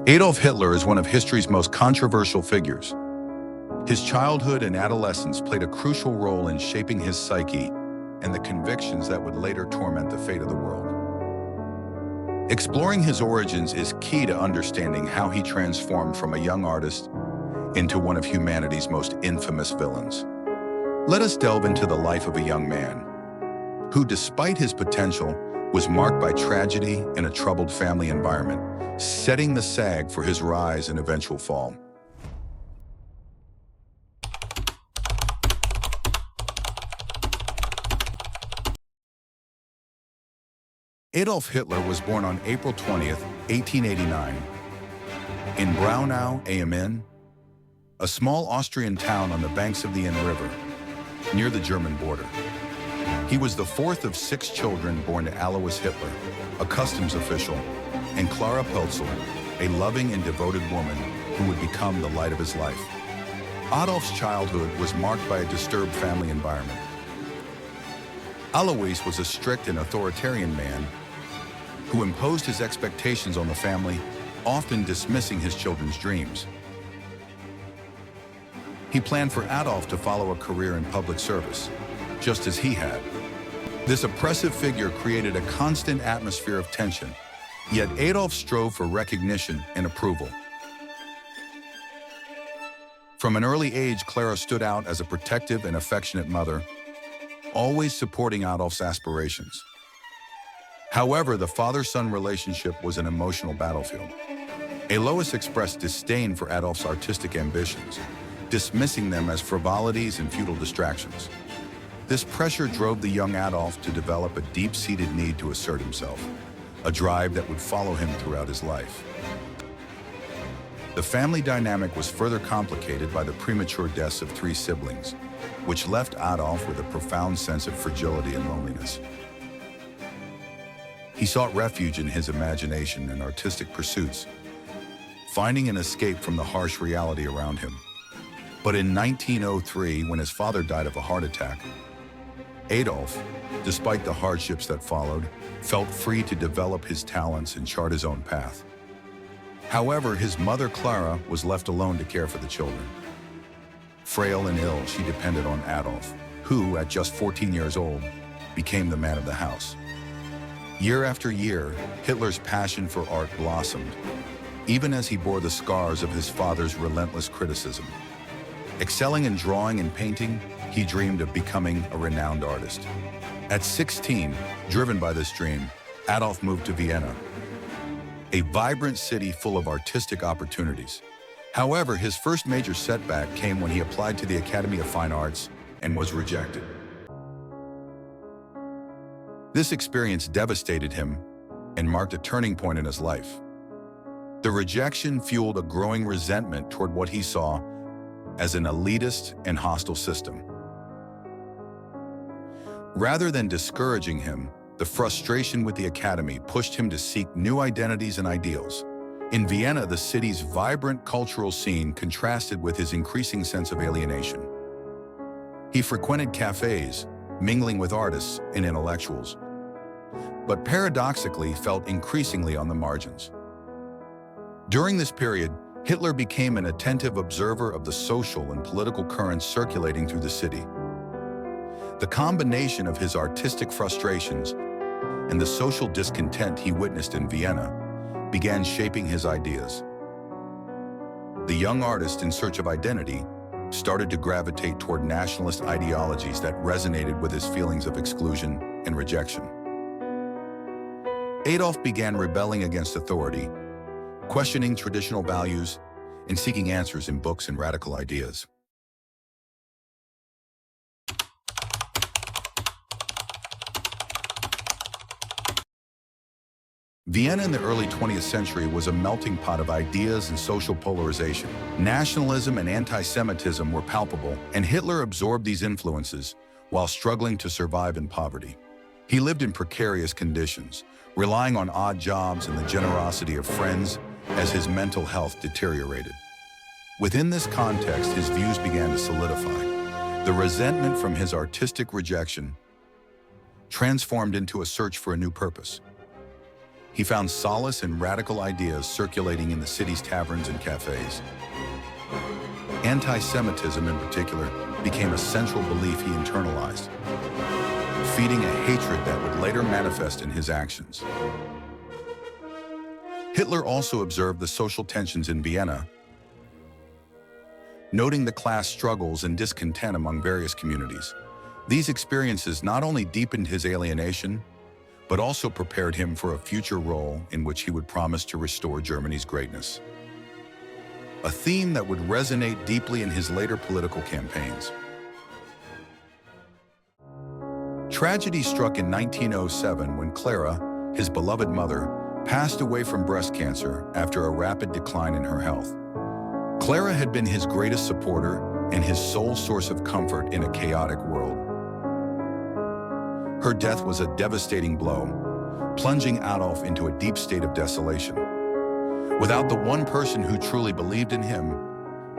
Adolf Hitler is one of history's most controversial figures. His childhood and adolescence played a crucial role in shaping his psyche and the convictions that would later torment the fate of the world. Exploring his origins is key to understanding how he transformed from a young artist into one of humanity's most infamous villains. Let us delve into the life of a young man who, despite his potential, was marked by tragedy and a troubled family environment, setting the stage for his rise and eventual fall. Adolf Hitler was born on April 20th, 1889, in Braunau am Inn, a small Austrian town on the banks of the Inn River, near the German border. He was the fourth of 6 children born to Alois Hitler, a customs official, and Clara Pelzel, a loving and devoted woman who would become the light of his life. Adolf's childhood was marked by a disturbed family environment. Alois was a strict and authoritarian man who imposed his expectations on the family, often dismissing his children's dreams. He planned for Adolf to follow a career in public service, just as he had. This oppressive figure created a constant atmosphere of tension, yet Adolf strove for recognition and approval. From an early age, Clara stood out as a protective and affectionate mother, always supporting Adolf's aspirations. However, the father-son relationship was an emotional battlefield. Alois expressed disdain for Adolf's artistic ambitions, dismissing them as frivolities and futile distractions. This pressure drove the young Adolf to develop a deep-seated need to assert himself, a drive that would follow him throughout his life. The family dynamic was further complicated by the premature deaths of 3 siblings, which left Adolf with a profound sense of fragility and loneliness. He sought refuge in his imagination and artistic pursuits, finding an escape from the harsh reality around him. But in 1903, when his father died of a heart attack, Adolf, despite the hardships that followed, felt free to develop his talents and chart his own path. However, his mother, Clara, was left alone to care for the children. Frail and ill, she depended on Adolf, who, at just 14 years old, became the man of the house. Year after year, Hitler's passion for art blossomed, even as he bore the scars of his father's relentless criticism. Excelling in drawing and painting, he dreamed of becoming a renowned artist. At 16, driven by this dream, Adolf moved to Vienna, a vibrant city full of artistic opportunities. However, his first major setback came when he applied to the Academy of Fine Arts and was rejected. This experience devastated him and marked a turning point in his life. The rejection fueled a growing resentment toward what he saw as an elitist and hostile system. Rather than discouraging him, the frustration with the academy pushed him to seek new identities and ideals. In Vienna, the city's vibrant cultural scene contrasted with his increasing sense of alienation. He frequented cafes, mingling with artists and intellectuals, but paradoxically felt increasingly on the margins. During this period, Hitler became an attentive observer of the social and political currents circulating through the city. The combination of his artistic frustrations and the social discontent he witnessed in Vienna began shaping his ideas. The young artist, in search of identity, started to gravitate toward nationalist ideologies that resonated with his feelings of exclusion and rejection. Adolf began rebelling against authority, questioning traditional values, and seeking answers in books and radical ideas. Vienna in the early 20th century was a melting pot of ideas and social polarization. Nationalism and anti-Semitism were palpable, and Hitler absorbed these influences while struggling to survive in poverty. He lived in precarious conditions, relying on odd jobs and the generosity of friends as his mental health deteriorated. Within this context, his views began to solidify. The resentment from his artistic rejection transformed into a search for a new purpose. He found solace in radical ideas circulating in the city's taverns and cafes. Anti-Semitism, in particular, became a central belief he internalized, feeding a hatred that would later manifest in his actions. Hitler also observed the social tensions in Vienna, noting the class struggles and discontent among various communities. These experiences not only deepened his alienation, but also prepared him for a future role in which he would promise to restore Germany's greatness. A theme that would resonate deeply in his later political campaigns. Tragedy struck in 1907 when Clara, his beloved mother, passed away from breast cancer after a rapid decline in her health. Clara had been his greatest supporter and his sole source of comfort in a chaotic world. Her death was a devastating blow, plunging Adolf into a deep state of desolation. Without the one person who truly believed in him,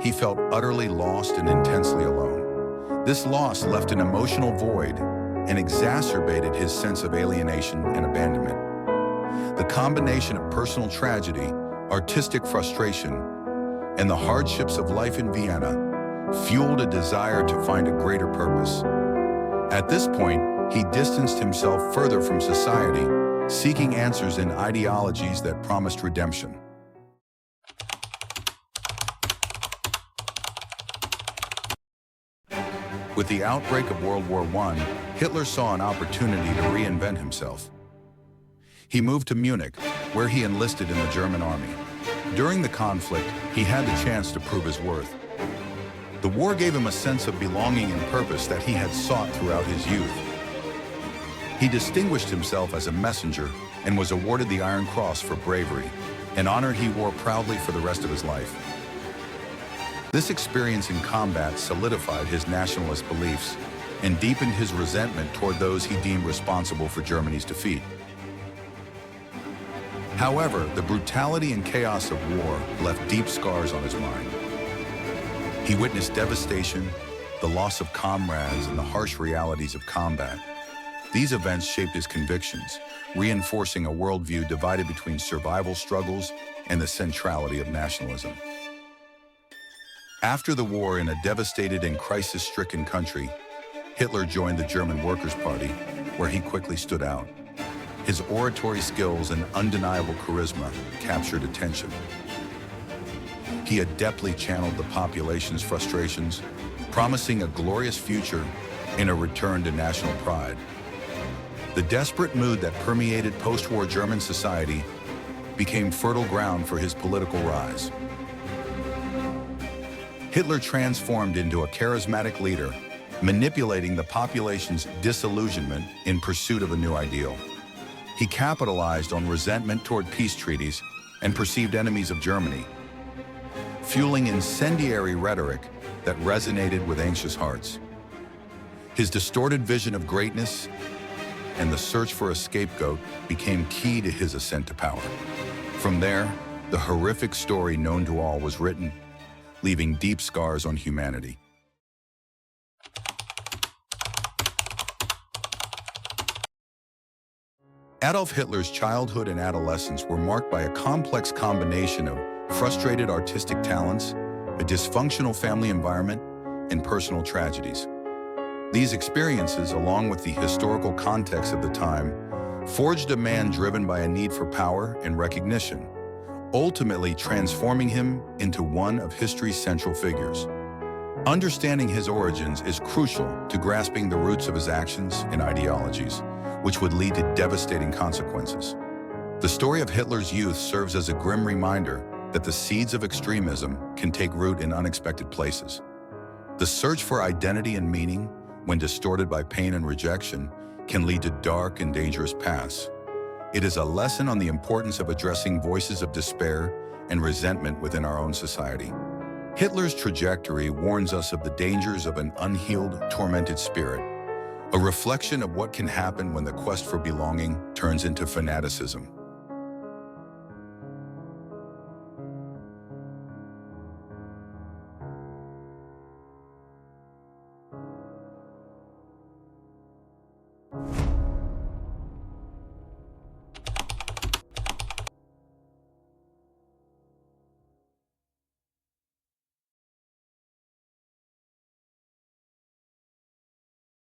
he felt utterly lost and intensely alone. This loss left an emotional void and exacerbated his sense of alienation and abandonment. The combination of personal tragedy, artistic frustration, and the hardships of life in Vienna fueled a desire to find a greater purpose. At this point, he distanced himself further from society, seeking answers in ideologies that promised redemption. With the outbreak of World War I, Hitler saw an opportunity to reinvent himself. He moved to Munich, where he enlisted in the German army. During the conflict, he had the chance to prove his worth. The war gave him a sense of belonging and purpose that he had sought throughout his youth. He distinguished himself as a messenger and was awarded the Iron Cross for bravery, an honor he wore proudly for the rest of his life. This experience in combat solidified his nationalist beliefs and deepened his resentment toward those he deemed responsible for Germany's defeat. However, the brutality and chaos of war left deep scars on his mind. He witnessed devastation, the loss of comrades, and the harsh realities of combat. These events shaped his convictions, reinforcing a worldview divided between survival struggles and the centrality of nationalism. After the war, in a devastated and crisis-stricken country, Hitler joined the German Workers' Party, where he quickly stood out. His oratory skills and undeniable charisma captured attention. He adeptly channeled the population's frustrations, promising a glorious future and a return to national pride. The desperate mood that permeated post-war German society became fertile ground for his political rise. Hitler transformed into a charismatic leader, manipulating the population's disillusionment in pursuit of a new ideal. He capitalized on resentment toward peace treaties and perceived enemies of Germany, fueling incendiary rhetoric that resonated with anxious hearts. His distorted vision of greatness and the search for a scapegoat became key to his ascent to power. From there, the horrific story known to all was written, leaving deep scars on humanity. Adolf Hitler's childhood and adolescence were marked by a complex combination of frustrated artistic talents, a dysfunctional family environment, and personal tragedies. These experiences, along with the historical context of the time, forged a man driven by a need for power and recognition, ultimately transforming him into one of history's central figures. Understanding his origins is crucial to grasping the roots of his actions and ideologies, which would lead to devastating consequences. The story of Hitler's youth serves as a grim reminder that the seeds of extremism can take root in unexpected places. The search for identity and meaning, when distorted by pain and rejection, can lead to dark and dangerous paths. It is a lesson on the importance of addressing voices of despair and resentment within our own society. Hitler's trajectory warns us of the dangers of an unhealed, tormented spirit, a reflection of what can happen when the quest for belonging turns into fanaticism.